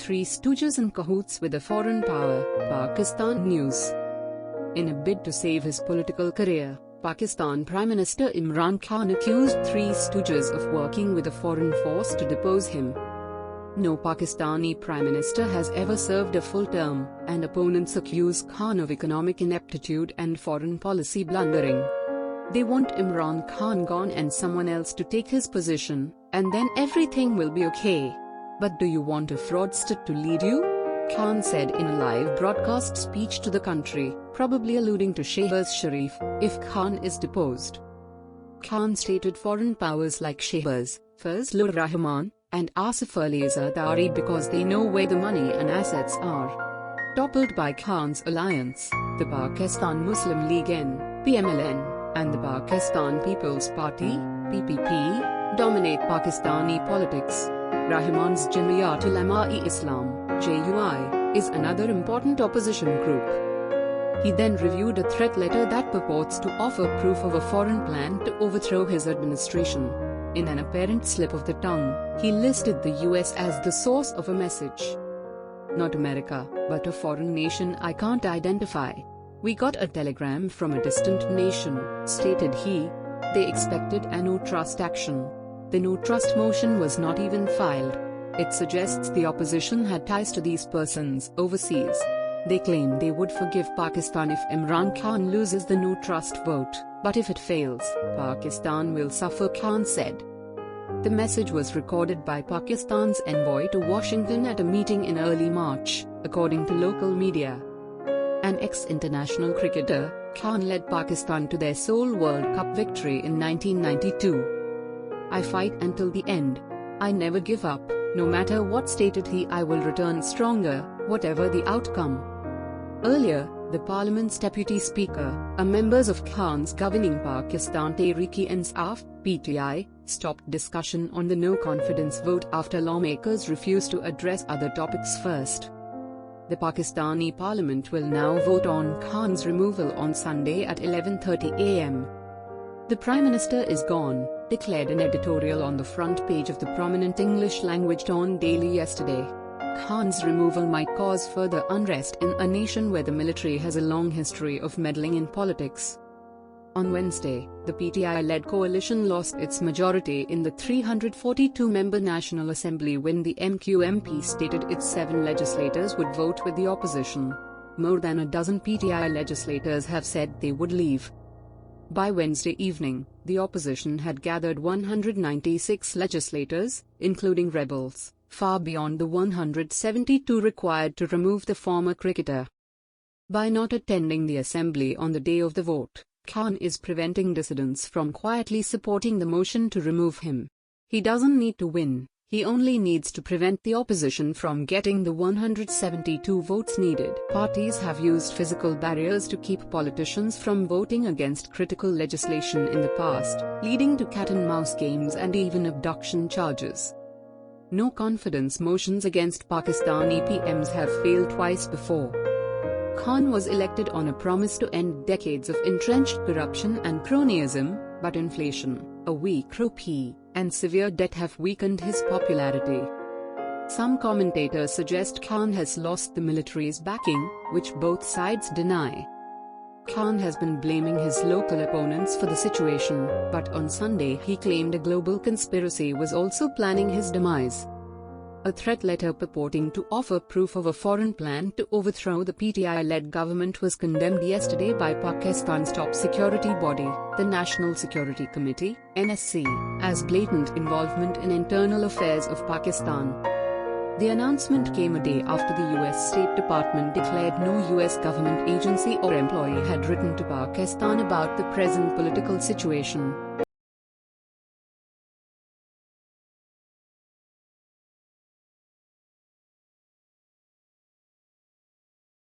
three stooges in cahoots with a foreign power, Pakistan News. In a bid to save his political career, Pakistan Prime Minister Imran Khan accused three stooges of working with a foreign force to depose him. No Pakistani Prime Minister has ever served a full term, and opponents accuse Khan of economic ineptitude and foreign policy blundering. They want Imran Khan gone and someone else to take his position, and then everything will be okay. But do you want a fraudster to lead you? Khan said in a live broadcast speech to the country, probably alluding to Shehbaz Sharif, if Khan is deposed. Khan stated foreign powers like Shehbaz, Fazlur Rehman, and Asif Ali Zardari because they know where the money and assets are. Toppled by Khan's alliance, the Pakistan Muslim League N, PML-N, and the Pakistan People's Party, PPP, dominate Pakistani politics. Rahman's Jamiat Ulema-e-Islam, JUI, is another important opposition group. He then reviewed a threat letter that purports to offer proof of a foreign plan to overthrow his administration. In an apparent slip of the tongue, he listed the US as the source of a message. Not America, but a foreign nation I can't identify. We got a telegram from a distant nation, stated he. They expected a no-trust action. The no-trust motion was not even filed. It suggests the opposition had ties to these persons overseas. They claim they would forgive Pakistan if Imran Khan loses the no-trust vote, but if it fails, Pakistan will suffer, Khan said. The message was recorded by Pakistan's envoy to Washington at a meeting in early March, according to local media. An ex-international cricketer, Khan led Pakistan to their sole World Cup victory in 1992. I fight until the end. I never give up, no matter what, stated he. I will return stronger, whatever the outcome. Earlier, the Parliament's Deputy Speaker, members of Khan's governing Pakistan Tehreek-e-Insaf, PTI, stopped discussion on the no-confidence vote after lawmakers refused to address other topics first. The Pakistani Parliament will now vote on Khan's removal on Sunday at 11:30 am. The Prime Minister is gone, declared an editorial on the front page of the prominent English-language Dawn Daily yesterday. Khan's removal might cause further unrest in a nation where the military has a long history of meddling in politics. On Wednesday, the PTI-led coalition lost its majority in the 342-member National Assembly when the MQMP stated its 7 legislators would vote with the opposition. More than a dozen PTI legislators have said they would leave. By Wednesday evening, the opposition had gathered 196 legislators, including rebels, far beyond the 172 required to remove the former cricketer. By not attending the assembly on the day of the vote, Khan is preventing dissidents from quietly supporting the motion to remove him. He doesn't need to win, he only needs to prevent the opposition from getting the 172 votes needed. Parties have used physical barriers to keep politicians from voting against critical legislation in the past, leading to cat-and-mouse games and even abduction charges. No-confidence motions against Pakistani PMs have failed twice before. Khan was elected on a promise to end decades of entrenched corruption and cronyism, but inflation, a weak rupee, and severe debt have weakened his popularity. Some commentators suggest Khan has lost the military's backing, which both sides deny. Khan has been blaming his local opponents for the situation, but on Sunday he claimed a global conspiracy was also planning his demise. A threat letter purporting to offer proof of a foreign plan to overthrow the PTI-led government was condemned yesterday by Pakistan's top security body, the National Security Committee, NSC, as blatant involvement in internal affairs of Pakistan. The announcement came a day after the US State Department declared no US government agency or employee had written to Pakistan about the present political situation.